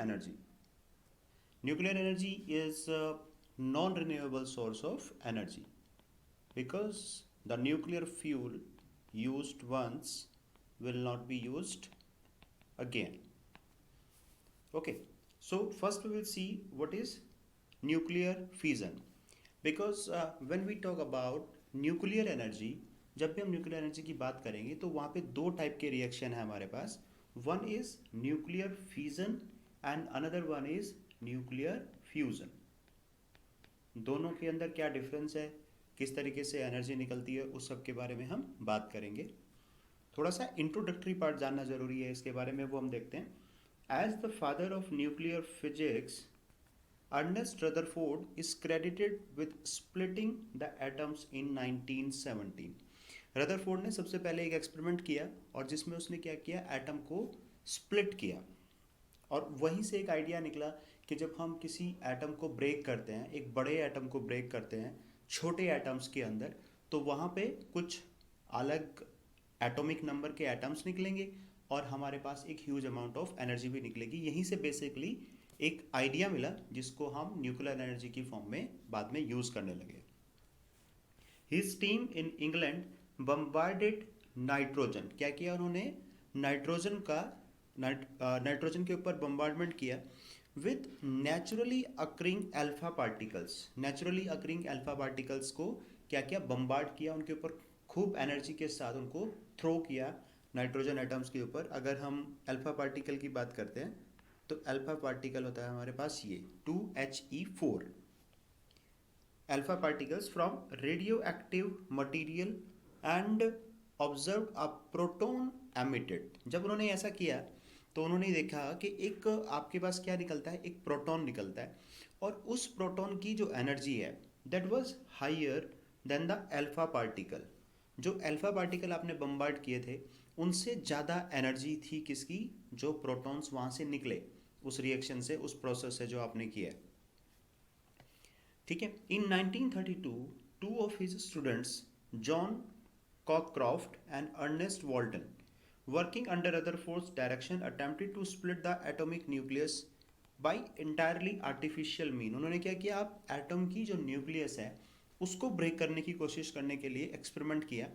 energy. Nuclear energy is a non-renewable source of energy because the nuclear fuel used once will not be used again. Okay, so first we will see what is nuclear fission. Because when we talk about nuclear energy, जब भी हम nuclear energy की बात करेंगे तो वहाँ पे दो टाइप के रिएक्शन है हमारे पास. One is nuclear fission and another one is nuclear fusion. दोनों के अंदर क्या डिफरेंस है, किस तरीके से एनर्जी निकलती है, उस सब के बारे में हम बात करेंगे. थोड़ा सा इंट्रोडक्टरी पार्ट जानना जरूरी है इसके बारे में, वो हम देखते हैं. As the father of nuclear physics, Ernest Rutherford is credited with splitting the atoms in 1917. Rutherford ने सबसे पहले एक एक्सपेरिमेंट किया और जिसमें उसने क्या किया, एटम को स्प्लिट किया. और वहीं से एक आइडिया निकला कि जब हम किसी एटम को ब्रेक करते हैं, एक बड़े एटम को ब्रेक करते हैं छोटे एटम्स के अंदर, तो वहाँ पे कुछ अलग एटॉमिक नंबर के एटम्स निकलेंगे और हमारे पास एक ह्यूज अमाउंट ऑफ एनर्जी भी निकलेगी. यहीं से बेसिकली एक आइडिया मिला जिसको हम न्यूक्लियर एनर्जी की फॉर्म में बाद में यूज करने लगे. His team in England bombarded nitrogen. क्या किया उन्होंने, नाइट्रोजन के ऊपर बम्बार्डमेंट किया with naturally occurring alpha particles. Naturally occurring alpha particles को क्या किया, बम्बार्ड किया, उनके ऊपर खूब एनर्जी के साथ उनको थ्रो किया नाइट्रोजन एटम्स के ऊपर. अगर हम अल्फा पार्टिकल की बात करते हैं तो अल्फा पार्टिकल होता है हमारे पास ये 2He4. Alpha particles from radio active material and observe a proton emitted. जब उन्होंने ऐसा किया तो उन्होंने देखा कि एक आपके पास क्या निकलता है, एक प्रोटॉन निकलता है और उस प्रोटॉन की जो एनर्जी है that was higher than the alpha particle. जो अल्फा पार्टिकल आपने बम्बार्ड किए थे उनसे ज़्यादा एनर्जी थी किसकी, जो प्रोटॉन्स वहाँ से निकले उस रिएक्शन से, उस प्रोसेस से जो आपने किया. ठीक है. In 1932 two of his students John Cockcroft and Ernest Walton working under Rutherford's direction attempted to split the atomic nucleus by entirely artificial mean. उन्होंने क्या किया, आप एटम की जो न्यूक्लियस है उसको ब्रेक करने की कोशिश करने के लिए एक्सपेरिमेंट किया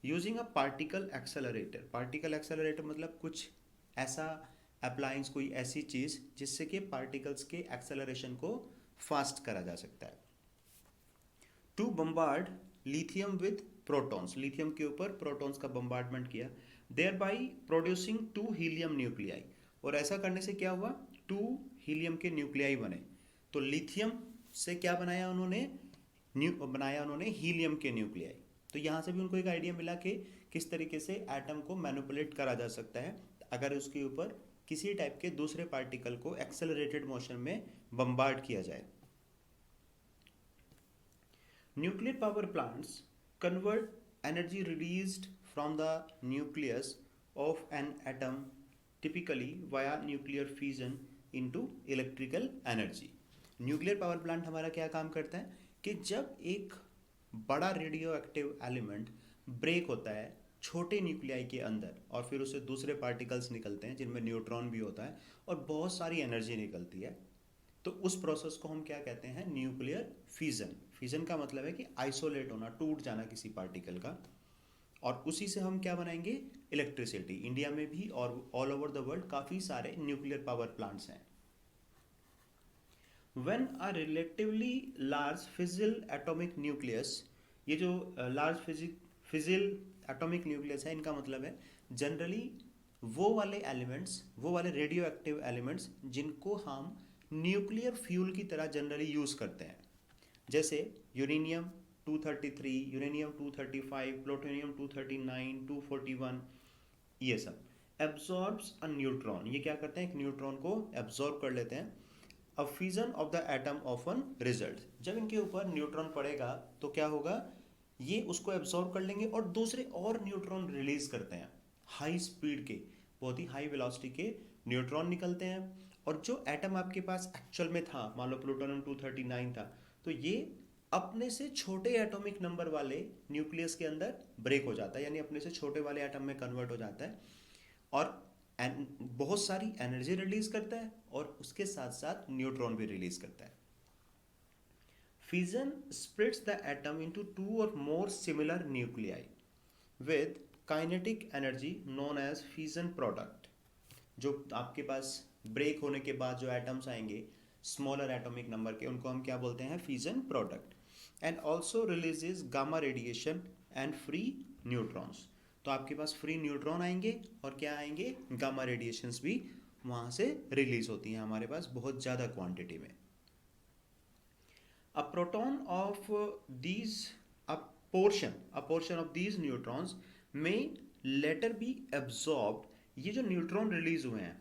using a particle accelerator. Particle accelerator मतलब कुछ ऐसा अप्लायंस, कोई ऐसी चीज़ जिससे कि पार्टिकल्स के एक्सेलरेशन को फास्ट करा जा सकता है. To bombard lithium with protons. Lithium के ऊपर प्रोटॉन्स का बम्बार्डमेंट किया, thereby producing 2 helium nuclei. और ऐसा करने से क्या हुआ, 2 हीलियम के न्यूक्लियाई बने. तो लिथियम से क्या बनाया उन्होंने, बनाया उन्होंने हीलियम के न्यूक्लियाई. तो यहाँ से भी उनको एक आइडिया मिला कि किस तरीके से एटम को मैनिपुलेट करा जा सकता है अगर उसके ऊपर किसी टाइप के दूसरे पार्टिकल को एक्सेलरेटेड मोशन में बम्बार्ड किया जाए. Nuclear power plants convert energy released from the nucleus of an atom typically via nuclear fusion into electrical energy. Nuclear power plant हमारा क्या काम करता है कि जब एक बड़ा रेडियो एक्टिव एलिमेंट ब्रेक होता है छोटे न्यूक्लियाई के अंदर और फिर उससे दूसरे पार्टिकल्स निकलते हैं जिनमें न्यूट्रॉन भी होता है और बहुत सारी एनर्जी निकलती है, तो उस प्रोसेस को हम क्या कहते हैं, न्यूक्लियर फिजन. फिजन का मतलब है कि आइसोलेट होना, टूट जाना किसी पार्टिकल का, और उसी से हम क्या बनाएंगे, इलेक्ट्रिसिटी. इंडिया में भी और ऑल ओवर द वर्ल्ड काफ़ी सारे न्यूक्लियर पावर प्लांट्स हैं. When a relatively large fissile atomic nucleus, ये जो लार्ज फिजिल एटॉमिक न्यूक्लियस है इनका मतलब है जनरली वो वाले एलिमेंट्स, वो वाले रेडियो एक्टिव एलिमेंट्स जिनको हम न्यूक्लियर फ्यूल की तरह जनरली यूज़ करते हैं, जैसे यूरेनियम 233, यूरेनियम 235, प्लूटोनियम 239, 241, ये सब एब्जॉर्ब्स अ न्यूट्रॉन. ये क्या करते हैं, एक न्यूट्रॉन को एब्जॉर्ब कर लेते हैं. A fission of the atom often result. जब इनके ऊपर न्यूट्रॉन पड़ेगा तो क्या होगा, ये उसको एब्जॉर्ब कर लेंगे और दूसरे और न्यूट्रॉन रिलीज करते हैं. हाई स्पीड के, बहुत ही हाई वेलोसिटी के न्यूट्रॉन निकलते हैं और जो एटम आपके पास एक्चुअल में था, मान लो प्लूटोनियम 239 था, तो ये अपने से छोटे एटॉमिक नंबर वाले न्यूक्लियस के अंदर ब्रेक हो जाता है, यानी अपने से छोटे वाले एटम में कन्वर्ट हो जाता है. और बहुत सारी एनर्जी रिलीज करता है और उसके साथ साथ न्यूट्रॉन भी रिलीज करता है। Fission splits the atom into two or more similar nuclei with kinetic energy known as fission product। जो आपके पास ब्रेक होने के बाद जो एटम्स आएंगे स्मॉलर एटॉमिक नंबर के, उनको हम क्या बोलते हैं? Fission product. And also releases gamma radiation and free neutrons. तो आपके पास फ्री न्यूट्रॉन आएंगे और क्या आएंगे? गामा रेडिएशंस भी वहाँ से रिलीज होती हैं हमारे पास बहुत ज़्यादा क्वांटिटी में। A proton of these a portion of these neutrons may later be absorbed। ये जो न्यूट्रॉन रिलीज हुए हैं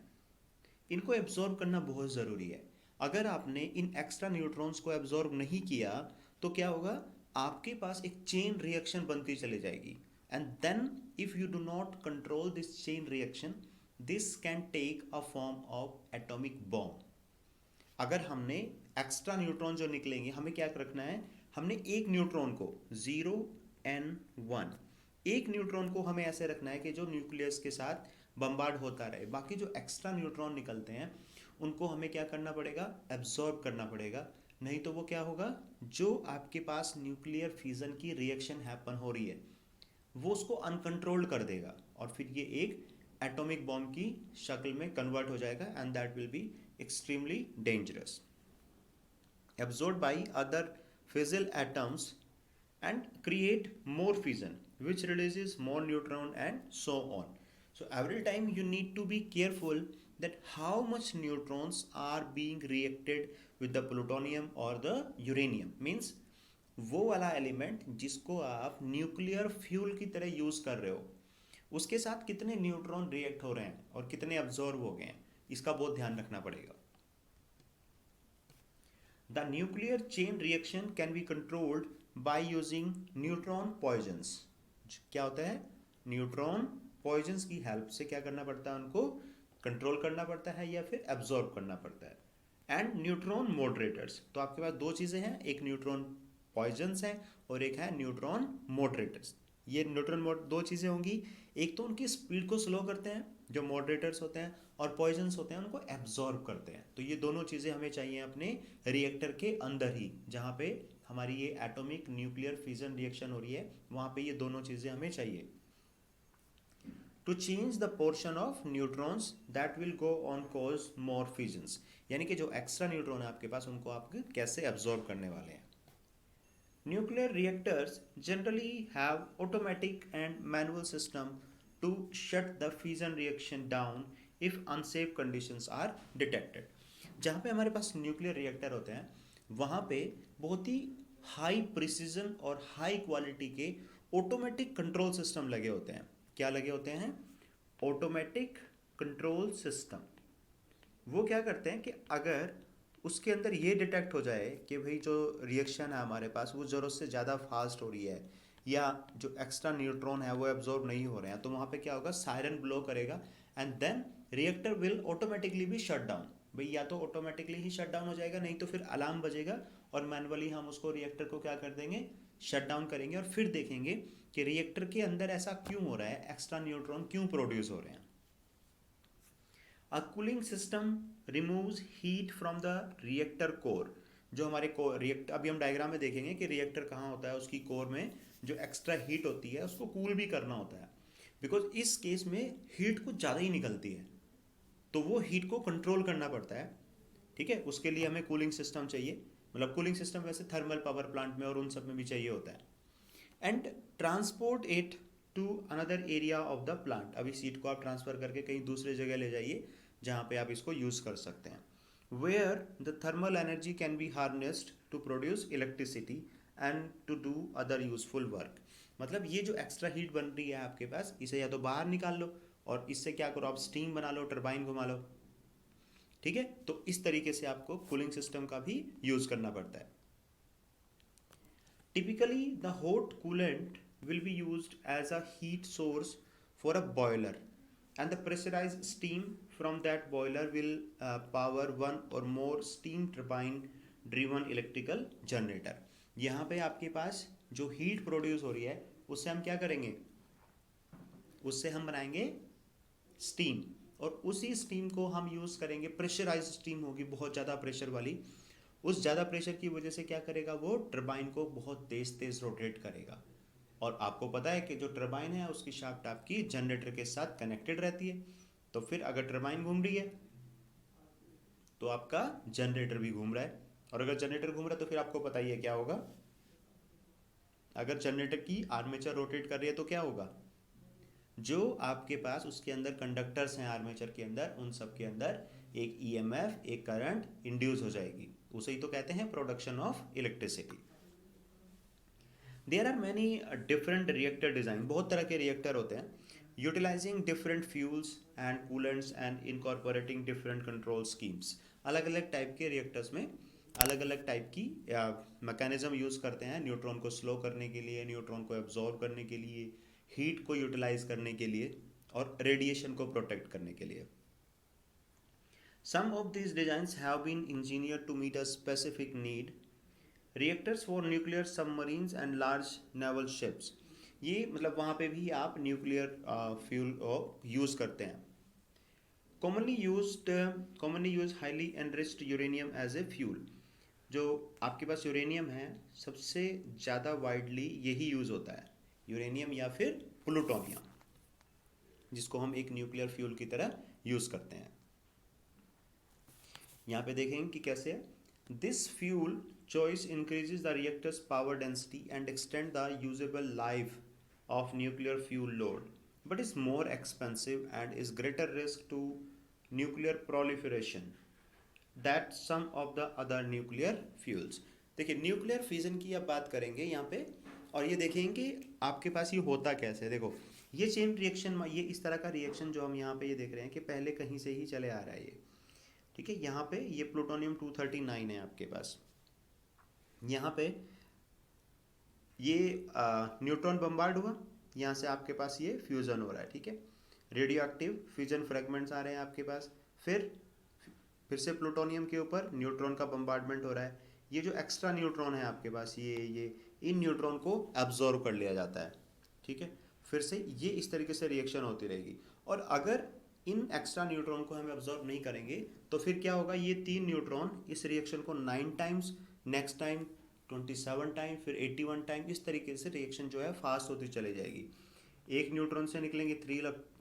इनको एब्जॉर्ब करना बहुत ज़रूरी है। अगर आपने इन एक्स्ट्रा न्यूट्रॉन्स को एब्जॉर्ब नहीं किया तो क्या होगा? आपके पास एक चेन रिएक्शन बनती चली जाएगी। And then if you do not control this chain reaction, this can take a form of atomic bomb. अगर हमने एक्स्ट्रा न्यूट्रॉन जो निकलेंगे, हमें क्या रखना है? हमने एक न्यूट्रॉन को 0n1, एक न्यूट्रॉन को हमें ऐसे रखना है कि जो न्यूक्लियस के साथ बम्बार्ड होता रहे। बाकी जो एक्स्ट्रा न्यूट्रॉन निकलते हैं उनको हमें क्या करना पड़ेगा? एब्जॉर्ब करना पड़ेगा। नहीं तो वो क्या होगा? जो आपके पास न्यूक्लियर फ्यूजन की रिएक्शन हैपन हो रही है वो उसको अनकंट्रोल्ड कर देगा और फिर ये एक एटॉमिक बॉम्ब की शक्ल में कन्वर्ट हो जाएगा and that will be extremely dangerous, absorbed by other fissile atoms and create more fission which releases more neutron and so on. So every time you need to be careful that how much neutrons are being reacted with the plutonium or the uranium। means वो वाला element जिसको आप nuclear fuel की तरह use कर रहे हो उसके साथ कितने न्यूट्रॉन रिएक्ट हो रहे हैं और कितने अब्जॉर्ब हो गए हैं, इसका बहुत ध्यान रखना पड़ेगा। The nuclear chain reaction can be controlled by using neutron poisons. क्या होता है? न्यूट्रॉन पॉइजन्स की हेल्प से क्या करना पड़ता है? उनको कंट्रोल करना पड़ता है या फिर एब्जॉर्ब करना पड़ता है। And neutron moderators. तो आपके पास दो चीज़ें हैं, एक न्यूट्रॉन पॉइजन्स है और एक है न्यूट्रॉन मॉडरेटर्स। ये न्यूट्रॉन दो चीज़ें होंगी, एक तो उनकी स्पीड को स्लो करते हैं जो मॉडरेटर्स होते हैं, और पॉइजन्स होते हैं उनको एब्जॉर्ब करते हैं। तो ये दोनों चीज़ें हमें चाहिए अपने रिएक्टर के अंदर ही, जहाँ पे हमारी ये एटॉमिक न्यूक्लियर फ्यूजन रिएक्शन हो रही है वहाँ पे ये दोनों चीज़ें हमें चाहिए। To change the portion of neutrons that will go on cause more fusions. यानी कि जो एक्स्ट्रा न्यूट्रॉन है आपके पास उनको आप कैसे एब्जॉर्ब करने वाले हैं। Nuclear reactors generally have automatic and manual system to shut the fission reaction down if unsafe conditions are detected। जहाँ पे हमारे पास न्यूक्लियर रिएक्टर होते हैं वहाँ पे बहुत ही हाई प्रिसीजन और हाई क्वालिटी के ऑटोमेटिक कंट्रोल सिस्टम लगे होते हैं। क्या लगे होते हैं? Automatic control system. वो क्या करते हैं कि अगर उसके अंदर ये डिटेक्ट हो जाए कि भाई जो रिएक्शन है हमारे पास वो ज़रूरत से ज़्यादा फास्ट हो रही है या जो एक्स्ट्रा न्यूट्रॉन है वो एब्जॉर्ब नहीं हो रहे हैं, तो वहाँ पे क्या होगा? सायरन ब्लो करेगा and then reactor will automatically भी शट डाउन। भाई या तो ऑटोमेटिकली ही शट डाउन हो जाएगा, नहीं तो फिर अलार्म बजेगा और मैनुअली हम उसको रिएक्टर को क्या कर देंगे? शट डाउन करेंगे और फिर देखेंगे कि रिएक्टर के अंदर ऐसा क्यों हो रहा है, एक्स्ट्रा न्यूट्रॉन क्यों प्रोड्यूस हो रहे हैं। A cooling system removes heat from the reactor core। जो हमारे रिएक्टर, अभी हम डायग्राम में देखेंगे कि रिएक्टर कहाँ होता है, उसकी कोर में जो एक्स्ट्रा हीट होती है उसको कूल भी करना होता है, बिकॉज इस केस में हीट कुछ ज़्यादा ही निकलती है तो वो हीट को कंट्रोल करना पड़ता है। ठीक है, उसके लिए हमें कूलिंग सिस्टम चाहिए। मतलब कूलिंग सिस्टम वैसे थर्मल पावर प्लांट में और उन सब में भी चाहिए होता है। And transport it to another area of the plant. अब इस हीट को आप ट्रांसफर करके कहीं दूसरे जगह ले जाइए जहाँ पे आप इसको यूज़ कर सकते हैं। Where the thermal energy can be harnessed to produce electricity and to do other useful work. मतलब ये जो एक्स्ट्रा हीट बन रही है आपके पास, इसे या तो बाहर निकाल लो और इससे क्या करो, आप स्टीम बना लो, टरबाइन घुमा लो। ठीक है, तो इस तरीके से आपको कूलिंग सिस्टम का भी यूज़ करना पड़ता है। Typically the hot coolant will be used as a heat source for a boiler and the pressurized steam from that boiler will power one or more steam turbine driven electrical generator। यहाँ पे आपके पास जो heat produce हो रही है उससे हम क्या करेंगे? उससे हम बनाएंगे स्टीम। और उसी स्टीम को हम यूज़ करेंगे, प्रेशराइज स्टीम होगी बहुत ज़्यादा प्रेशर वाली। उस ज़्यादा प्रेशर की वजह से क्या करेगा, वो टरबाइन को बहुत तेज़ तेज़ रोटेट करेगा। और आपको पता है कि जो टरबाइन है उसकी शाफ्ट आपकी जनरेटर के साथ कनेक्टेड रहती है। तो फिर अगर टरबाइन घूम रही है तो आपका जनरेटर भी घूम रहा है, और अगर जनरेटर घूम रहा है तो फिर आपको पता ही है क्या होगा। अगर जनरेटर की आर्मेचर रोटेट कर रही है तो क्या होगा, जो आपके पास उसके अंदर कंडक्टर्स हैं आर्मेचर के अंदर, उन सब के अंदर एक ईएमएफ, एक करंट इंड्यूस हो जाएगी। उसे ही तो कहते हैं production of electricity. There are many different reactor design, बहुत तरह के रिएक्टर होते हैं, utilizing different fuels and coolants and incorporating different control schemes. अलग अलग टाइप के रिएक्टर्स में अलग अलग टाइप की मैकेनिज्म यूज़ करते हैं, न्यूट्रॉन को स्लो करने के लिए, न्यूट्रॉन को एब्जॉर्ब करने के लिए, हीट को यूटिलाइज करने के लिए, और रेडिएशन को प्रोटेक्ट करने के लिए। Some of these designs have been engineered to meet a specific need. Reactors for nuclear submarines and large naval ships. ये मतलब वहाँ पे भी आप न्यूक्लियर फ्यूल यूज़ करते हैं। commonly used highly enriched uranium as a fuel. जो आपके पास यूरेनियम है सबसे ज़्यादा वाइडली यही यूज़ होता है, यूरेनियम या फिर प्लूटोनियम, जिसको हम एक न्यूक्लियर फ्यूल की तरह यूज़ करते हैं। यहाँ पे देखेंगे कि कैसे है। This fuel choice increases the reactor's power density and extend the usable life of nuclear fuel load, but is more expensive and is greater risk to nuclear proliferation that some of the other nuclear fuels. देखिए nuclear fission की अब बात करेंगे यहाँ पे, और ये देखेंगे आपके पास ये होता कैसे है। देखो ये चेन रिएक्शन, ये इस तरह का रिएक्शन जो हम यहाँ पे ये देख रहे हैं कि पहले कहीं से ही चले आ रहा है ये, ठीक है। यहाँ पे ये प्लूटोनियम 239 है आपके पास, यहाँ पे ये न्यूट्रॉन बम्बार्ड हुआ, यहाँ से आपके पास ये फ्यूज़न हो रहा है, ठीक है। रेडियो एक्टिव फ्यूजन फ्रेगमेंट्स आ रहे हैं आपके पास, फिर से प्लूटोनियम के ऊपर न्यूट्रॉन का बम्बार्डमेंट हो रहा है। ये जो एक्स्ट्रा न्यूट्रॉन है आपके पास, ये इन न्यूट्रॉन को एब्जॉर्व कर लिया जाता है, ठीक है। फिर से ये इस तरीके से रिएक्शन होती रहेगी, और अगर इन एक्स्ट्रा न्यूट्रॉन को हम एब्जॉर्ब नहीं करेंगे तो फिर क्या होगा, ये 3 न्यूट्रॉन इस रिएक्शन को 9 टाइम्स, नेक्स्ट टाइम 27 टाइम, फिर 81 टाइम, इस तरीके से रिएक्शन जो है फास्ट होती चली जाएगी। एक न्यूट्रॉन से निकलेंगे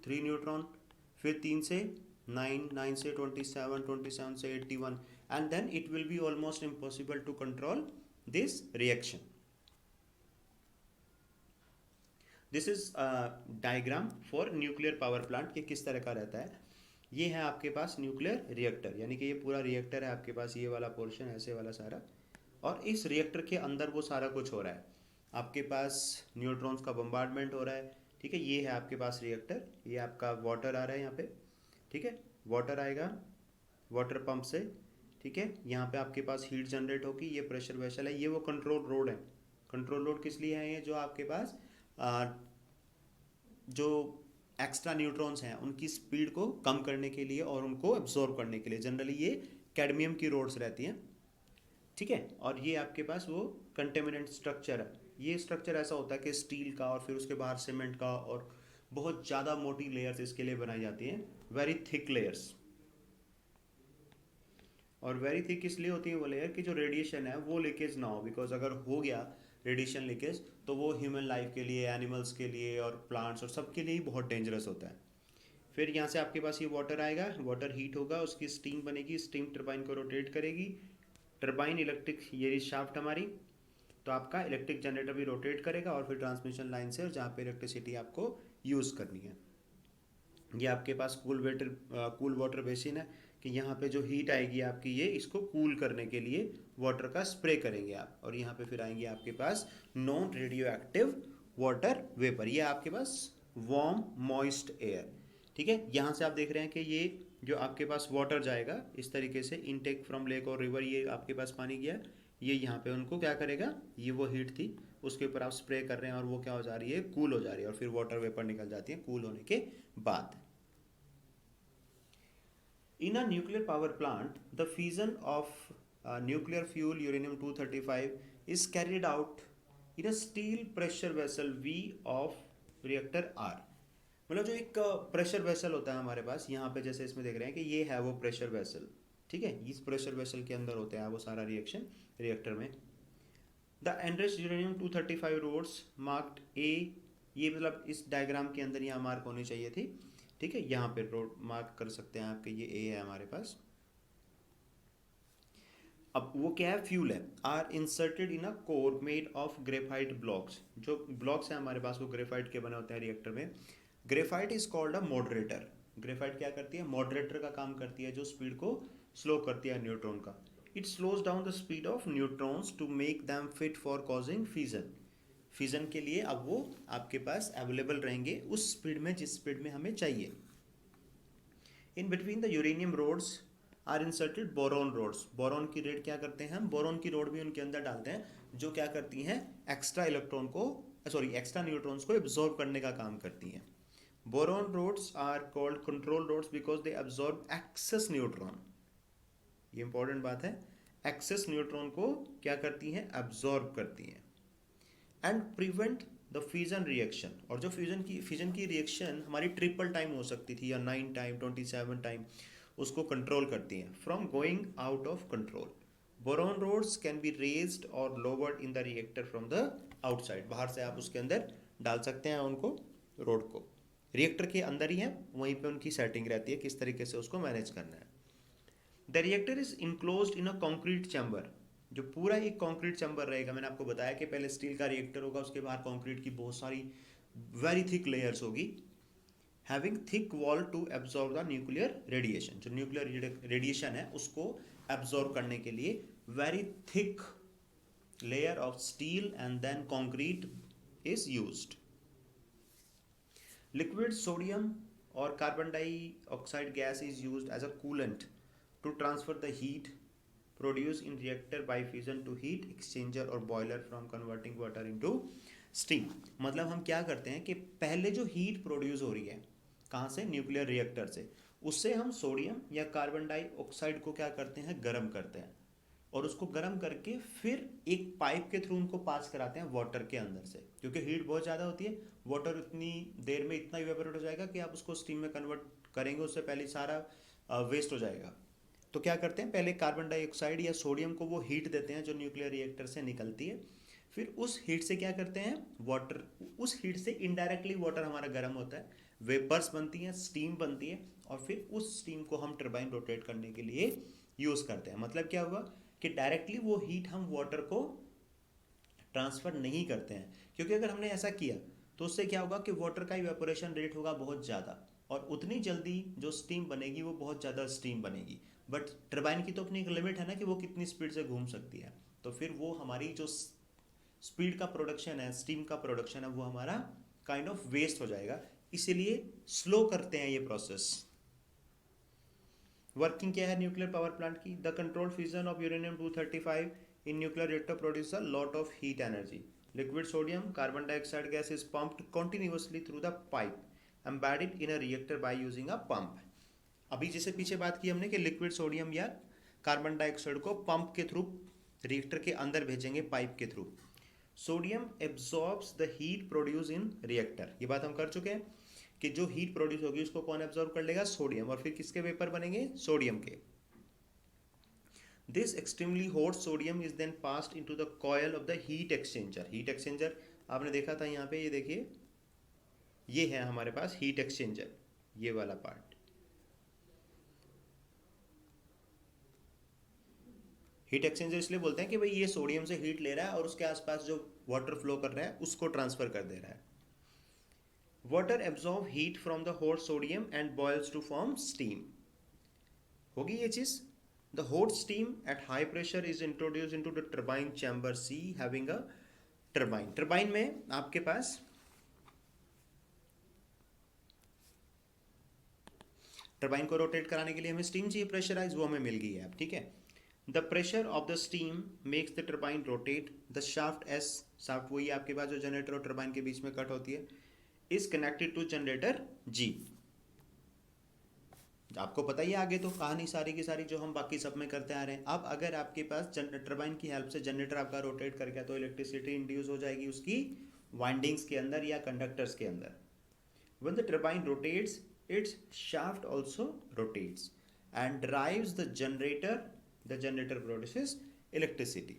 3 न्यूट्रॉन, फिर 3 से 9, 9 से 27, 27 से 81, and then it will be almost impossible to control this reaction. This is diagram for nuclear power plant कि किस तरह का रहता है। ये है आपके पास न्यूक्लियर रिएक्टर, यानी कि ये पूरा रिएक्टर है आपके पास, ये वाला पोर्शन ऐसे वाला सारा, और इस रिएक्टर के अंदर वो सारा कुछ हो रहा है। आपके पास न्यूट्रॉन्स का बम्बार्डमेंट हो रहा है, ठीक है। ये है आपके पास रिएक्टर, ये आपका वाटर आ रहा है यहाँ पे, ठीक है। वाटर आएगा वाटर पंप से, ठीक है। यहाँ पे आपके पास हीट जनरेट होगी, ये प्रेशर वेसल है, ये वो कंट्रोल रोड है। कंट्रोल रोड किस लिए है, ये जो आपके पास जो एक्स्ट्रा न्यूट्रॉन्स हैं उनकी स्पीड को कम करने के लिए और उनको एब्जॉर्ब करने के लिए, जनरली ये कैडमियम की रोड्स रहती हैं, ठीक है। और ये आपके पास वो कंटेमिनेंट स्ट्रक्चर है, ये स्ट्रक्चर ऐसा होता है कि स्टील का और फिर उसके बाहर सीमेंट का, और बहुत ज़्यादा मोटी लेयर्स इसके लिए बनाई जाती हैं, वेरी थिक लेयर्स। और वेरी थिक इसलिए होती है वो लेयर कि जो रेडिएशन है वो लीकेज ना हो, बिकॉज अगर हो गया रेडिएशन लीकेज तो वो ह्यूमन लाइफ के लिए, एनिमल्स के लिए और प्लांट्स और सब के लिए ही बहुत डेंजरस होता है। फिर यहाँ से आपके पास ये वाटर आएगा, वाटर हीट होगा, उसकी स्टीम बनेगी, स्टीम टरबाइन को रोटेट करेगी, टरबाइन इलेक्ट्रिक, ये शाफ्ट हमारी, तो आपका इलेक्ट्रिक जनरेटर भी रोटेट करेगा, और फिर ट्रांसमिशन लाइन से, और जहाँ पे इलेक्ट्रिसिटी आपको यूज़ करनी है। ये आपके पास कूल वाटर बेसिन है कि यहाँ पे जो हीट आएगी आपकी, ये इसको कूल करने के लिए वाटर का स्प्रे करेंगे आप, और यहाँ पे फिर आएंगे आपके पास non radioactive water vapour, ये आपके पास वार्म मॉइस्ट एयर, ठीक है। यहाँ से आप देख रहे हैं कि ये जो आपके पास वाटर जाएगा इस तरीके से, इनटेक फ्रॉम लेक और रिवर, ये आपके पास पानी गया, ये यहाँ पे उनको क्या करेगा, ये वो हीट थी उसके ऊपर आप स्प्रे कर रहे हैं, और वो क्या हो जा रही है, कूल हो जा रही है, और फिर वाटर वेपर निकल जाती है कूल होने के बाद। In a nuclear power plant, the fission of nuclear fuel uranium-235 is carried out in a steel pressure vessel V of reactor R. मतलब जो एक प्रेशर वेसल होता है हमारे पास, यहाँ पे जैसे इसमें देख रहे हैं कि ये है वो प्रेशर वेसल, ठीक है, इस प्रेशर वेसल के अंदर होता है वो सारा रिएक्शन रिएक्टर में। The enriched uranium 235 rods marked A, ये मतलब इस डायग्राम के अंदर यहाँ मार्क होनी चाहिए थी, ठीक है, यहाँ पे रोड मार्क कर सकते हैं आपके, ये ए है हमारे पास। अब वो क्या है, फ्यूल है, are inserted in a core made of graphite blocks, जो ब्लॉक्स हैं हमारे पास वो ग्रेफाइट के बने होते हैं रिएक्टर में। Graphite is called a moderator, graphite क्या करती है, मॉडरेटर का काम करती है, जो स्पीड को स्लो करती है न्यूट्रॉन का। It slows down the speed of neutrons to make them fit for causing fusion, fusion के लिए अब वो आपके पास अवेलेबल रहेंगे उस स्पीड में जिस स्पीड में हमें चाहिए। In between the uranium rods are inserted boron rods, boron की रेड क्या करते हैं हम, बोरॉन की रोड भी उनके अंदर डालते हैं, जो क्या करती हैं, एक्स्ट्रा इलेक्ट्रॉन को, सॉरी एक्स्ट्रा न्यूट्रॉन्स को एब्जॉर्ब करने का काम करती हैं। Boron rods are called control rods because they absorb excess neutron, ये इंपॉर्टेंट बात है, एक्सेस न्यूट्रॉन को क्या करती हैं, एब्जॉर्ब करती हैं। And prevent the fusion reaction, और जो फ्यूजन की रिएक्शन हमारी ट्रिपल टाइम हो सकती थी या 9 टाइम 27 टाइम, उसको कंट्रोल करती हैं from going out of control. Boron rods can be raised और lowered in the reactor from the outside, बाहर से आप उसके अंदर डाल सकते हैं उनको, रोड को, रिएक्टर के अंदर ही है, वहीं पे उनकी सेटिंग रहती है किस तरीके से उसको मैनेज करना है। The reactor is enclosed in a concrete chamber, जो पूरा एक कॉन्क्रीट चैम्बर रहेगा, मैंने आपको बताया कि पहले स्टील का रिएक्टर होगा, उसके बाहर कॉन्क्रीट की बहुत सारी वेरी थिक लेयर्स होगी, having thick wall to absorb the nuclear radiation, जो न्यूक्लियर रेडिएशन है उसको एब्जॉर्ब करने के लिए very thick layer of steel and then concrete is used. Liquid sodium और carbon dioxide gas is used as a coolant to transfer the heat produced in reactor by fusion to heat exchanger or boiler from converting water into steam। मतलब हम क्या करते हैं कि पहले जो heat produce हो रही है कहाँ से, न्यूक्लियर रिएक्टर से, उससे हम सोडियम या कार्बन डाइऑक्साइड को क्या करते हैं, गर्म करते हैं, और उसको गर्म करके फिर एक पाइप के थ्रू उनको पास कराते हैं वाटर के अंदर से, क्योंकि हीट बहुत ज़्यादा होती है, वाटर उतनी देर में इतना इवेपोरेट हो जाएगा कि आप उसको स्टीम में कन्वर्ट करेंगे उससे पहले सारा वेस्ट हो जाएगा। तो क्या करते हैं, पहले कार्बन डाइऑक्साइड या सोडियम को वो हीट देते हैं जो न्यूक्लियर रिएक्टर से निकलती है, फिर उस हीट से क्या करते हैं, वाटर, उस हीट से इनडायरेक्टली वाटर हमारा गर्म होता है, वेपर्स बनती हैं, स्टीम बनती है, और फिर उस स्टीम को हम टरबाइन रोटेट करने के लिए यूज़ करते हैं। मतलब क्या हुआ कि डायरेक्टली वो हीट हम वाटर को ट्रांसफ़र नहीं करते हैं, क्योंकि अगर हमने ऐसा किया तो उससे क्या होगा कि वाटर का इवेपोरेशन रेट होगा बहुत ज़्यादा, और उतनी जल्दी जो स्टीम बनेगी वो बहुत ज़्यादा स्टीम बनेगी, बट टरबाइन की तो अपनी एक लिमिट है ना कि वो कितनी स्पीड से घूम सकती है, तो फिर वो हमारी जो स्पीड का प्रोडक्शन है, स्टीम का प्रोडक्शन है, वो हमारा काइंड ऑफ वेस्ट हो जाएगा, इसीलिए स्लो करते हैं ये प्रोसेस। वर्किंग क्या है न्यूक्लियर पावर प्लांट की, the control fusion of uranium 235 in nuclear reactor produce a lot of heat energy. Liquid sodium carbon dioxide gas is pumped continuously through the pipe embedded in a reactor by using a pump. अभी जैसे पीछे बात की हमने कि liquid sodium या carbon dioxide को pump के थ्रू रिएक्टर के अंदर भेजेंगे पाइप के through. Sodium absorbs the heat produce in reactor, ये बात हम कर चुके हैं कि जो हीट प्रोड्यूस होगी उसको कौन एब्जॉर्ब कर लेगा, सोडियम, और फिर किसके वेपर बनेंगे, सोडियम के। This extremely hot sodium is then passed into the coil of the heat exchanger. Heat exchanger आपने देखा था यहाँ पे, ये देखिए ये है हमारे पास हीट एक्सचेंजर, ये वाला पार्ट। हीट एक्सचेंजर इसलिए बोलते हैं कि भाई ये सोडियम से हीट ले रहा है और उसके आसपास जो वाटर फ्लो कर रहा है उसको ट्रांसफर कर दे रहा है। Water absorb heat from the hot sodium and boils to form steam. होगी ये चीज। The hot steam at high pressure is introduce into the turbine chamber see having a turbine. Turbine में आपके पास टरबाइन को रोटेट कराने के लिए हमें स्टीम चाहिए प्रेशराइज, वो हमें मिल गई है अब, ठीक है। The pressure of the steam makes the turbine rotate. The shaft S, shaft वही आपके पास जो जनरेटर और टरबाइन के बीच में कट होती है, इज कनेक्टेड टू जनरेटर जी। आपको पता ही है आगे तो कहानी सारी की सारी जो हम बाकी सब में करते आ रहे हैं। अब अगर आपके पास टरबाइन की हेल्प से जनरेटर आपका रोटेट कर गया तो इलेक्ट्रिसिटी इंड्यूस हो जाएगी उसकी वाइंडिंग्स के अंदर या कंडक्टर्स के अंदर। When the turbine rotates, its shaft also rotates and drives the generator. The generator produces electricity.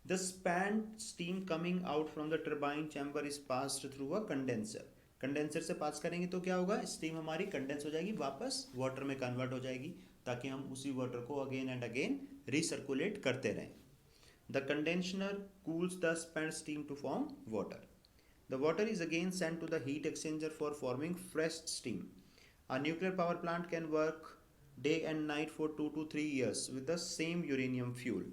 The spent steam coming out from the turbine chamber is passed through a condenser. Condenser से पास करेंगे तो क्या होगा, steam हमारी condense हो जाएगी, वापस water में कन्वर्ट हो जाएगी, ताकि हम उसी वाटर को अगेन एंड अगेन रिसर्कुलेट करते रहें. The condenser cools the spent steam to form water. The water is again sent to the heat exchanger for forming fresh steam. A nuclear power plant can work day and night for 2 to 3 years with the same uranium fuel.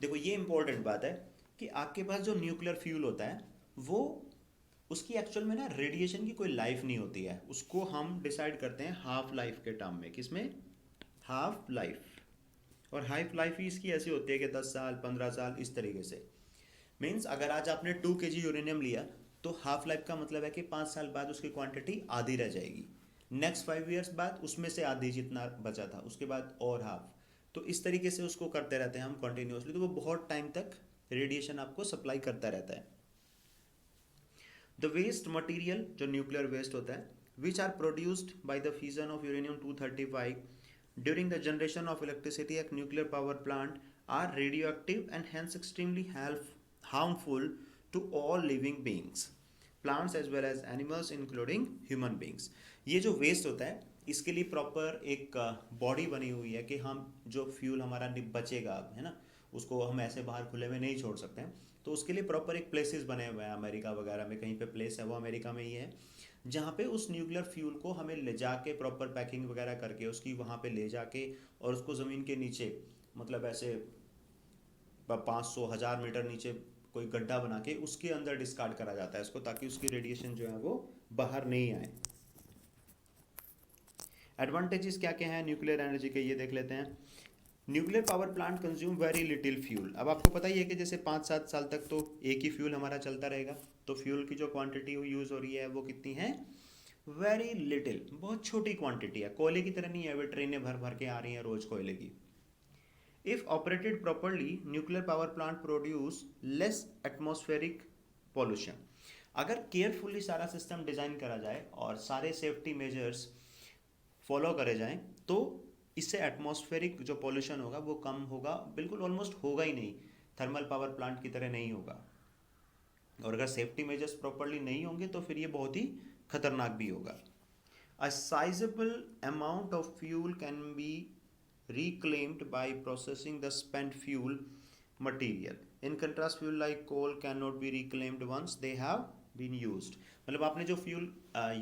देखो ये important बात है कि आपके पास जो nuclear fuel होता है वो, उसकी एक्चुअल में ना रेडिएशन की कोई लाइफ नहीं होती है. उसको हम डिसाइड करते हैं हाफ लाइफ के टर्म में. किसमें? Half life. और हाफ लाइफ ही इसकी ऐसी होती है कि 10 साल 15 साल इस तरीके से. मीन्स अगर आज आपने 2 kg यूरेनियम लिया तो हाफ लाइफ का मतलब है कि 5 साल बाद उसकी क्वांटिटी आधी रह जाएगी. नेक्स्ट 5 ईयर्स बाद उसमें से आधी जितना बचा था, उसके बाद और हाफ. तो इस तरीके से उसको करते रहते हैं हम कंटिन्यूसली. तो वो बहुत टाइम तक रेडिएशन आपको सप्लाई करता रहता है. द वेस्ट मटेरियल, जो न्यूक्लियर वेस्ट होता है, which are produced by the fusion of uranium 235 during the generation of electricity at nuclear power plant are radioactive and hence extremely harmful to all living beings, plants as well as animals including human beings. ये जो waste होता है इसके लिए proper एक body बनी हुई है कि हम जो फ्यूल हमारा बचेगा, है ना, उसको हम ऐसे बाहर खुले में नहीं छोड़ सकते हैं. तो उसके लिए प्रॉपर एक प्लेसेस बने हुए हैं. अमेरिका वगैरह में कहीं पे प्लेस है, वो अमेरिका में ही है, जहाँ पे उस न्यूक्लियर फ्यूल को हमें ले जाके प्रॉपर पैकिंग वगैरह करके उसकी वहाँ पे ले जाके और उसको ज़मीन के नीचे, मतलब ऐसे 500-1000 मीटर नीचे कोई गड्ढा बना के उसके अंदर डिस्कार्ड करा जाता है इसको, ताकि उसकी रेडिएशन जो है वो बाहर नहीं आए. एडवांटेजेस क्या क्या हैं न्यूक्लियर एनर्जी के, ये देख लेते हैं. Nuclear power plant consume very little fuel. अब आपको पता ही है कि जैसे 5-7 साल तक तो एक ही फ्यूल हमारा चलता रहेगा, तो फ्यूल की जो क्वांटिटी यूज़ हो रही है वो कितनी है? वेरी लिटिल, बहुत छोटी क्वांटिटी है. कोयले की तरह नहीं है वे ट्रेनें भर भर के आ रही हैं रोज़ कोयले की. If operated properly, nuclear power plant produce less atmospheric pollution. अगर केयरफुली सारा सिस्टम डिज़ाइन करा जाए और सारे सेफ्टी मेजर्स फॉलो करे जाएं तो इससे एटमॉस्फेरिक जो पॉल्यूशन होगा वो कम होगा, बिल्कुल ऑलमोस्ट होगा ही नहीं, थर्मल पावर प्लांट की तरह नहीं होगा. और अगर सेफ्टी मेजर्स प्रॉपरली नहीं होंगे तो फिर ये बहुत ही खतरनाक भी होगा. A sizable amount of fuel can be reclaimed by processing the spent fuel material. In contrast, fuel like coal cannot be reclaimed once they have been used. मतलब आपने जो फ्यूल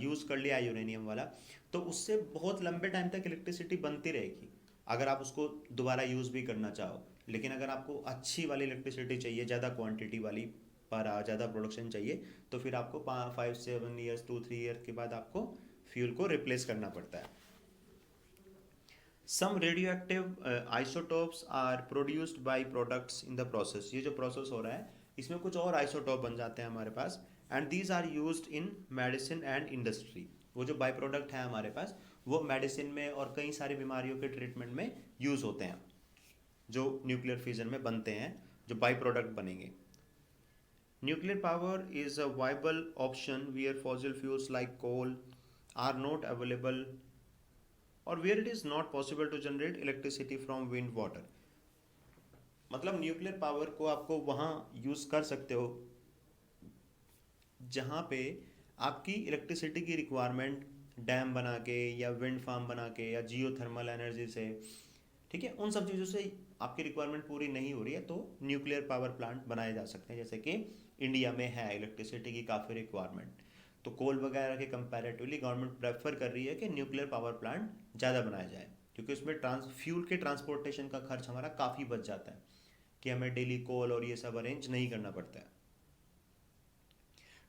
यूज़ कर लिया यूरेनियम वाला, तो उससे बहुत लंबे टाइम तक इलेक्ट्रिसिटी बनती रहेगी अगर आप उसको दोबारा यूज़ भी करना चाहो. लेकिन अगर आपको अच्छी वाली इलेक्ट्रिसिटी चाहिए, ज़्यादा क्वांटिटी वाली, पर ज़्यादा प्रोडक्शन चाहिए, तो फिर आपको 5-7 ईयर्स 2-3 ईयर के बाद आपको फ्यूल को रिप्लेस करना पड़ता है. Some radioactive isotopes are produced by products in the process. ये जो प्रोसेस हो रहा है इसमें कुछ और आइसोटोप बन जाते हैं हमारे पास, and these are used in medicine and industry. वो जो बाई प्रोडक्ट है हमारे पास वो मेडिसिन में और कई सारी बीमारियों के ट्रीटमेंट में यूज़ होते हैं, जो न्यूक्लियर फ्यूजन में बनते हैं, जो बाई प्रोडक्ट बनेंगे. Nuclear power is a viable option where fossil fuels like coal are not available और where it is not possible to generate electricity from wind water. मतलब न्यूक्लियर पावर को आपको वहाँ यूज़ कर सकते हो जहाँ पे आपकी इलेक्ट्रिसिटी की रिक्वायरमेंट डैम बना के या विंड फार्म बना के या जियो थर्मल एनर्जी से, ठीक है, उन सब चीज़ों से आपकी रिक्वायरमेंट पूरी नहीं हो रही है तो न्यूक्लियर पावर प्लांट बनाए जा सकते हैं. जैसे कि इंडिया में है इलेक्ट्रिसिटी की काफ़ी रिक्वायरमेंट, तो कोल वगैरह के कंपैरेटिवली गवर्नमेंट प्रेफर कर रही है कि न्यूक्लियर पावर प्लांट ज़्यादा बनाया जाए, क्योंकि उसमें फ्यूल के ट्रांसपोर्टेशन का खर्च हमारा काफ़ी बच जाता है कि हमें डेली कोल और ये सब अरेंज नहीं करना पड़ता है.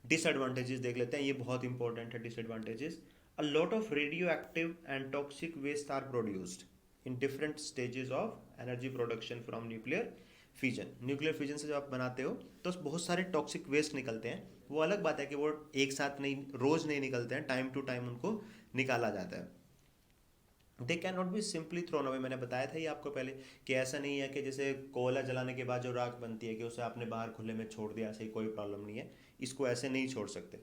डिसएडवांटेजेस देख लेते हैं, ये बहुत इंपॉर्टेंट है. Disadvantages: a lot of radioactive and toxic waste are produced in different stages of energy production from nuclear fusion. Nuclear fusion से जब आप बनाते हो तो बहुत सारे टॉक्सिक वेस्ट निकलते हैं. वो अलग बात है कि वो एक साथ नहीं, रोज़ नहीं निकलते हैं, टाइम टू टाइम उनको निकाला जाता है. They can not be simply thrown away. मैंने बताया था ये आपको पहले कि ऐसा नहीं है कि जैसे कोयला जलाने के बाद जो राख बनती है कि उसे आपने बाहर खुले में छोड़ दिया, ऐसे ही कोई प्रॉब्लम नहीं है, इसको ऐसे नहीं छोड़ सकते.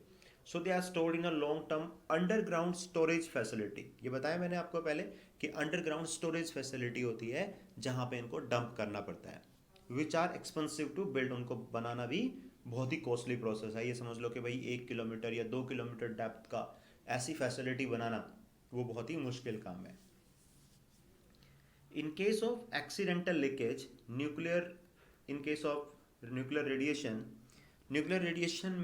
So they are stored in a long term underground storage facility. ये बताया मैंने आपको पहले कि अंडरग्राउंड स्टोरेज फैसिलिटी होती है जहाँ पे इनको डंप करना पड़ता है, which are expensive to build. उनको बनाना भी बहुत ही कॉस्टली प्रोसेस है। ये समझ लो कि भाई 1 किलोमीटर या 2 किलोमीटर डेप्थ का ऐसी फैसिलिटी बनाना वो बहुत ही मुश्किल काम है। In case of accidental leakage, in case of nuclear radiation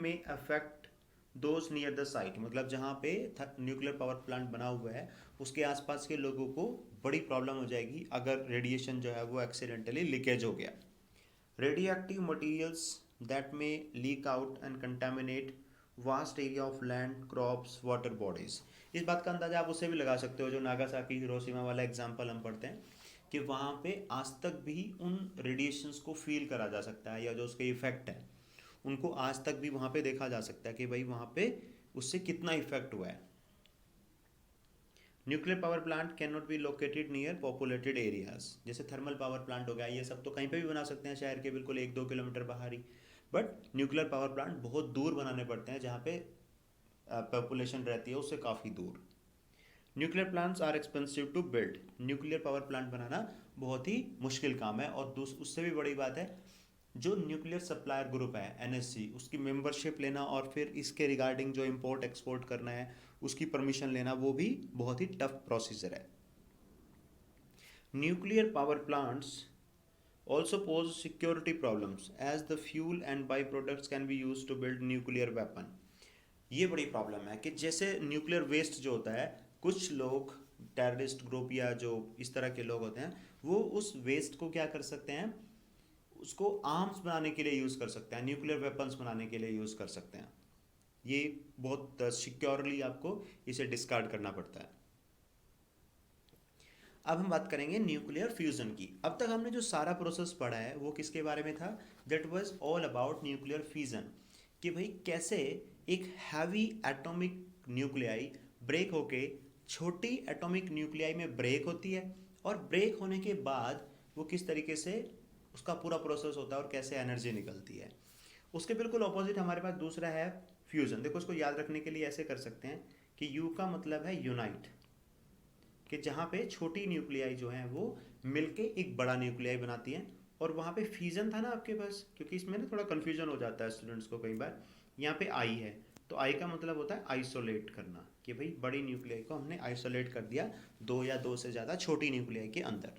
may affect those near the site। मतलब जहाँ पे न्यूक्लियर पावर प्लांट बना हुआ है उसके आसपास के लोगों को बड़ी प्रॉब्लम हो जाएगी अगर रेडिएशन जो है वो एक्सीडेंटली लीकेज हो गया। Radioactive materials that may leak out and contaminate vast area of land, crops, water bodies. इस बात का अंदाजा आप उससे भी लगा सकते हो जो नागासाकी हिरोशिमा वाला एग्जाम्पल हम पढ़ते हैं कि वहाँ पे आज तक भी उन रेडिएशंस को फील करा जा सकता है, या जो उसके इफेक्ट हैं उनको आज तक भी वहाँ पे देखा जा सकता है कि भाई वहाँ पे उससे कितना इफेक्ट हुआ है। Nuclear power plant can not be located near populated areas. जैसे थर्मल पावर प्लांट हो गया, ये सब तो कहीं पे भी बना सकते हैं शहर के बिल्कुल 1-2 किलोमीटर बाहर ही, बट न्यूक्लियर पावर प्लांट बहुत दूर बनाने पड़ते हैं जहाँ पे पॉपुलेशन रहती है उससे काफ़ी दूर। Nuclear plants are expensive to build. Nuclear power plant बनाना बहुत ही मुश्किल काम है। और उससे भी बड़ी बात है, जो न्यूक्लियर सप्लायर ग्रुप है एनएससी, उसकी मेंबरशिप लेना और फिर इसके रिगार्डिंग जो इंपोर्ट एक्सपोर्ट करना है उसकी परमिशन लेना वो भी बहुत ही टफ प्रोसीजर है। Nuclear power plants also pose security problems as the fuel and byproducts can be used to build nuclear weapon। ये बड़ी प्रॉब्लम है कि जैसे न्यूक्लियर वेस्ट जो होता है, कुछ लोग टेररिस्ट ग्रुप या जो इस तरह के लोग होते हैं वो उस वेस्ट को क्या कर सकते हैं, उसको आर्म्स बनाने के लिए यूज़ कर सकते हैं, न्यूक्लियर वेपन्स बनाने के लिए यूज़ कर सकते हैं। ये बहुत सिक्योरली आपको इसे डिस्कार्ड करना पड़ता है। अब हम बात करेंगे न्यूक्लियर फ्यूज़न की। अब तक हमने जो सारा प्रोसेस पढ़ा है वो किसके बारे में था? That was all about nuclear fusion, कि भाई कैसे एक हैवी एटॉमिक न्यूक्लियाई ब्रेक होके छोटी एटॉमिक न्यूक्लियाई में ब्रेक होती है, और ब्रेक होने के बाद वो किस तरीके से उसका पूरा प्रोसेस होता है और कैसे एनर्जी निकलती है। उसके बिल्कुल ऑपोजिट हमारे पास दूसरा है फ्यूज़न। देखो इसको याद रखने के लिए ऐसे कर सकते हैं कि यू का मतलब है यूनाइट, कि जहाँ पे छोटी न्यूक्लियाई जो हैं वो मिलके एक बड़ा न्यूक्लियाई बनाती हैं। और वहाँ पे फ्यूजन था ना आपके पास, क्योंकि इसमें ना थोड़ा कन्फ्यूजन हो जाता है स्टूडेंट्स को कई बार। यहाँ पे आई है तो आई का मतलब होता है आइसोलेट करना, कि भाई बड़ी न्यूक्लियाई को हमने आइसोलेट कर दिया दो या दो से ज़्यादा छोटी न्यूक्लियाई के अंदर।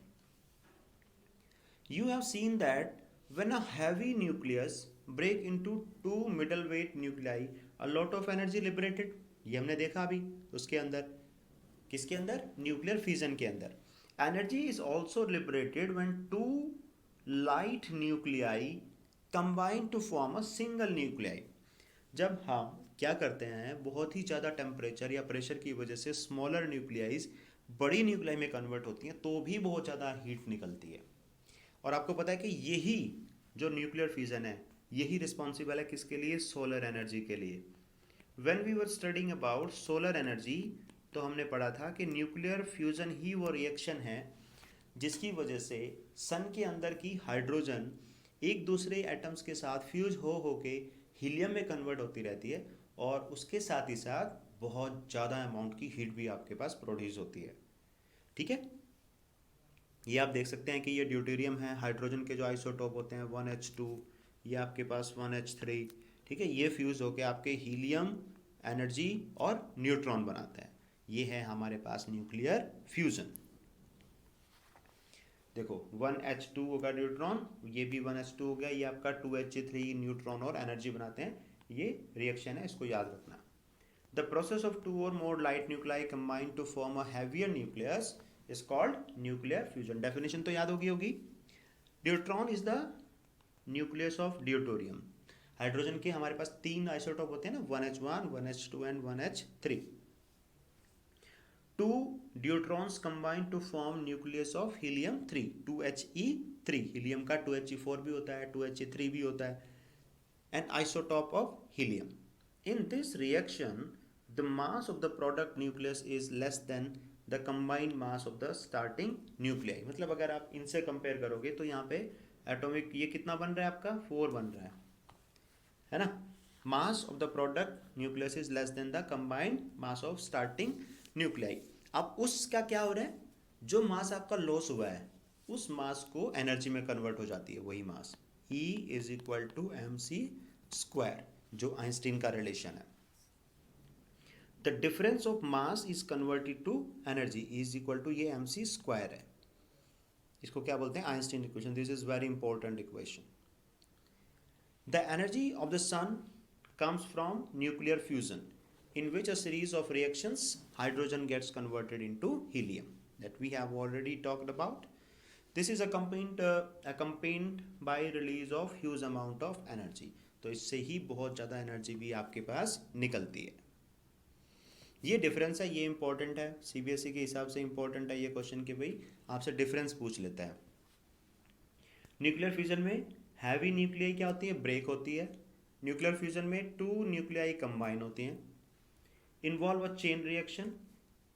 You have seen that when a heavy nucleus break into two middleweight nuclei, a lot of energy liberated। ये हमने देखा अभी उसके अंदर, किसके अंदर? न्यूक्लियर फ्यूजन के अंदर। Energy is also liberated when two light nuclei combine to form a single nuclei. जब हम क्या करते हैं, बहुत ही ज़्यादा टेम्परेचर या प्रेशर की वजह से स्मॉलर न्यूक्लियाइज बड़ी न्यूक्लियाई में कन्वर्ट होती हैं तो भी बहुत ज़्यादा हीट निकलती है। और आपको पता है कि यही जो न्यूक्लियर फ्यूजन है यही रिस्पॉन्सिबल है किसके लिए? सोलर एनर्जी के लिए। When we were studying about solar energy तो हमने पढ़ा था कि न्यूक्लियर फ्यूजन ही वो रिएक्शन है जिसकी वजह से सन के अंदर की हाइड्रोजन एक दूसरे एटम्स के साथ फ्यूज हो के हीलियम में कन्वर्ट होती रहती है, और उसके साथ ही साथ बहुत ज़्यादा अमाउंट की हीट भी आपके पास प्रोड्यूस होती है। ठीक है, ये आप देख सकते हैं कि ये ड्यूटेरियम है, हाइड्रोजन के जो आइसोटोप होते हैं 1H2, ये आपके पास 1H3। ठीक है, ये फ्यूज़ होकर आपके हीलियम, एनर्जी और न्यूट्रॉन बनाता है। ये है हमारे पास न्यूक्लियर फ्यूजन। देखो 1H2 होगा न्यूट्रॉन, ये भी 1H2 हो गया, ये आपका 2H3 न्यूट्रॉन और एनर्जी बनाते हैं। ये रिएक्शन है, इसको याद रखना। The process of two or more light nuclei combined to form a heavier nucleus is called nuclear fusion। Definition तो याद होगी। Deuteron is the nucleus of deuterium। Hydrogen के हमारे पास 3 आइसोटोप होते हैं ना, 1H1, 1H2 and 1H3। 2 deuterons combine to form nucleus of helium 3, 2He3। Helium का 2He4 भी होता है, 2He3 भी होता है, an isotope of helium। In this reaction the mass of the product nucleus is less than the combined mass of the starting nuclei। मतलब अगर आप इनसे कंपेयर करोगे तो यहाँ पे एटॉमिक ये कितना बन रहा है आपका? 4 बन रहा है ना। Mass of the product nucleus is less than the combined mass of starting nuclei. अब उसका क्या हो रहा है, जो मास आपका लॉस हुआ है उस मास को एनर्जी में कन्वर्ट हो जाती है वही mass, E is equal to M C square, जो आइंस्टीन का रिलेशन है। The difference of mass is converted to energy is equal to, ये एम सी स्क्वायर है, इसको क्या बोलते हैं, Einstein equation. This is very important equation. The energy of the sun comes from nuclear fusion, in which a series of reactions hydrogen gets converted into helium, that we have already talked about. This is accompanied by release of huge amount of energy. तो इससे ही बहुत ज़्यादा energy भी आपके पास निकलती है। ये difference है, ये इंपॉर्टेंट है, सीबीएसई के हिसाब से इंपॉर्टेंट है ये क्वेश्चन कि भाई आपसे डिफरेंस पूछ लेता है। न्यूक्लियर फ्यूजन में हैवी न्यूक्लियाई क्या होती है, ब्रेक होती है। न्यूक्लियर फ्यूजन में 2 न्यूक्लियाई कंबाइन होती हैं। इन्वॉल्व अ चेन रिएक्शन,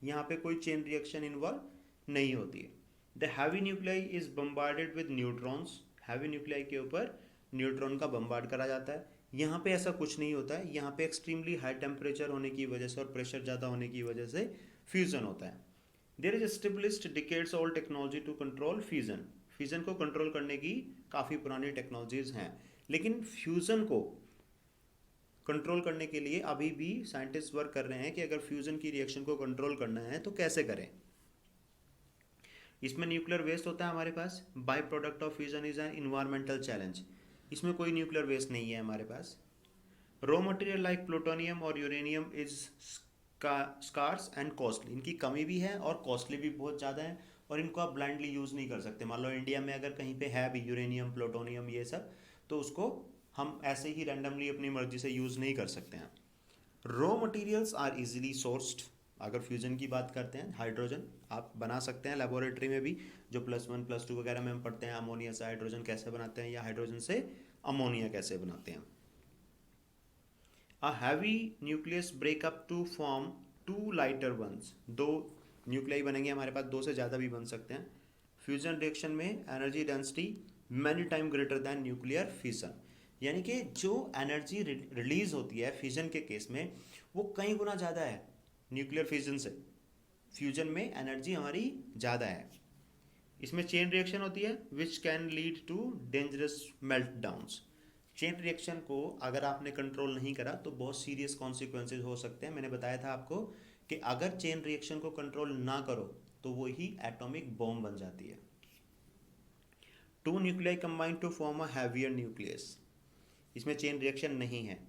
यहाँ पे कोई चेन रिएक्शन इन्वॉल्व नहीं होती है। The heavy nuclei is bombarded with neutrons, heavy nuclei के ऊपर न्यूट्रॉन का बम्बार्ड करा जाता है। यहाँ पे ऐसा कुछ नहीं होता है, यहाँ पे एक्सट्रीमली हाई टेम्परेचर होने की वजह से और प्रेशर ज़्यादा होने की वजह से फ्यूजन होता है। There is established decades old technology to control fusion, fusion को कंट्रोल करने की काफ़ी पुरानी टेक्नोलॉजीज हैं, लेकिन फ्यूजन को कंट्रोल करने के लिए अभी भी साइंटिस्ट वर्क कर रहे हैं कि अगर फ्यूजन की रिएक्शन को कंट्रोल करना है तो कैसे करें। इसमें न्यूक्लियर वेस्ट होता है हमारे पास, by product of fusion is an environmental challenge, इसमें कोई न्यूक्लियर वेस्ट नहीं है हमारे पास। रॉ मटेरियल लाइक प्लूटोनियम और uranium is scarce and costly, इनकी कमी भी है और कॉस्टली भी बहुत ज़्यादा है, और इनको आप ब्लाइंडली यूज़ नहीं कर सकते। मान लो इंडिया में अगर कहीं पे है भी यूरेनियम प्लूटोनियम ये सब, तो उसको हम ऐसे ही रैंडमली अपनी मर्जी से यूज़ नहीं कर सकते हैं। Raw materials are easily sourced, अगर फ्यूजन की बात करते हैं हाइड्रोजन आप बना सकते हैं लेबोरेटरी में भी, जो +1 +2 वगैरह में हम पढ़ते हैं अमोनिया से हाइड्रोजन कैसे बनाते हैं या हाइड्रोजन से अमोनिया कैसे बनाते हैं। A heavy nucleus break up to form 2 lighter ones, 2 nuclei बनेंगे हमारे पास, 2 से ज़्यादा भी बन सकते हैं। फ्यूजन रिएक्शन में energy density many time greater than nuclear fission, यानी कि जो एनर्जी रिलीज होती है फ्यूजन के केस में वो कई गुना ज़्यादा है न्यूक्लियर फ्यूजन से। फ्यूजन में एनर्जी हमारी ज़्यादा है। इसमें चेन रिएक्शन होती है which can lead to dangerous meltdowns, chain reaction को अगर आपने कंट्रोल नहीं करा तो बहुत सीरियस कॉन्सिक्वेंसेज हो सकते हैं। मैंने बताया था आपको कि अगर चेन रिएक्शन को कंट्रोल ना करो तो वो ही एटॉमिक बॉम्ब बन जाती है। 2 nuclei combine to form a heavier nucleus, इसमें चेन रिएक्शन नहीं है।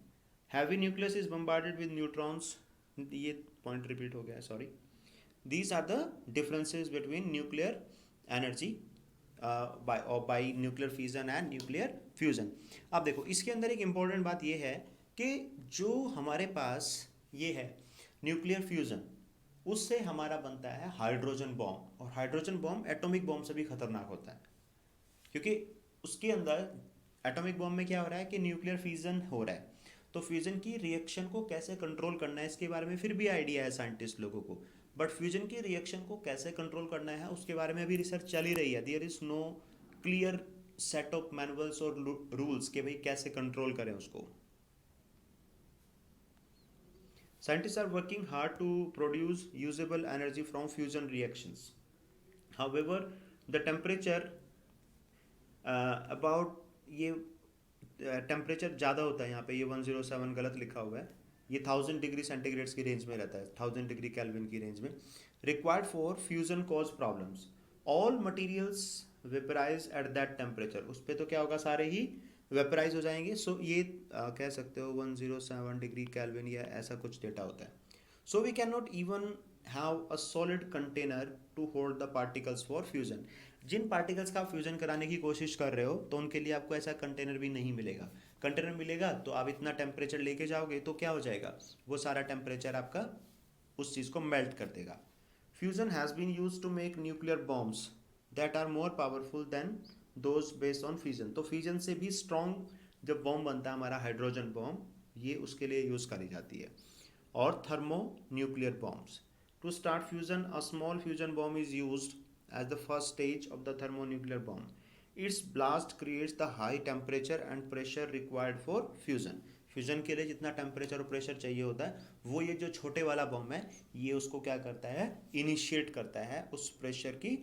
Heavy nucleus is bombarded with neutrons, ये पॉइंट रिपीट हो गया है, sorry. These are the differences between nuclear energy by nuclear fusion and nuclear fusion. अब देखो इसके अंदर एक इंपॉर्टेंट बात ये है कि जो हमारे पास ये है न्यूक्लियर फ्यूजन, उससे हमारा बनता है हाइड्रोजन बॉम्ब, और हाइड्रोजन बॉम्ब एटॉमिक बॉम्ब से भी खतरनाक होता है, क्योंकि उसके अंदर एटॉमिक बॉम्ब में क्या हो रहा है कि न्यूक्लियर फ्यूजन हो रहा है, तो फ्यूजन की रिएक्शन को कैसे कंट्रोल करना है इसके बारे में फिर भी आइडिया है साइंटिस्ट लोगों को, बट फ्यूजन की रिएक्शन को कैसे कंट्रोल करना है उसके बारे में अभी रिसर्च चल ही रही है। There is no clear set of manuals और रूल्स के भाई कैसे कंट्रोल करें उसको। Scientists are working hard to produce usable energy from fusion reactions. However, the temperature about ये टेम्परेचर ज़्यादा होता है यहाँ पे, ये 107 गलत लिखा हुआ है, ये 1000 डिग्री सेंटीग्रेड्स की रेंज में रहता है, 1000 डिग्री केल्विन की रेंज में। Required for fusion cause problems, all materials vaporise at that temperature, उस पर तो क्या होगा सारे ही वेपराइज हो जाएंगे। सो ये कह सकते हो 107 डिग्री केल्विन या ऐसा कुछ डेटा होता है। So we can not even have a solid container to hold the particles for fusion, जिन पार्टिकल्स का आप फ्यूजन कराने की कोशिश कर रहे हो तो उनके लिए आपको ऐसा कंटेनर भी नहीं मिलेगा। कंटेनर मिलेगा तो आप इतना टेम्परेचर लेके जाओगे तो क्या हो जाएगा, वो सारा टेम्परेचर आपका उस चीज़ को मेल्ट कर देगा। Fusion has been use to make nuclear bombs that are more powerful than those based on fusion, तो फ्यूजन से भी स्ट्रॉन्ग जब बॉम्ब बनता है हमारा हाइड्रोजन बॉम्ब, ये उसके लिए यूज़ करी जाती है। और thermonuclear bombs, to start fusion a small fusion bomb is used as the first stage of the thermonuclear bomb. Its blast creates the high temperature and pressure required for fusion. Fusion के लिए जितना temperature और pressure चाहिए होता है वो ये जो छोटे वाला बम है ये उसको क्या करता है, इनिशिएट करता है उस प्रेशर की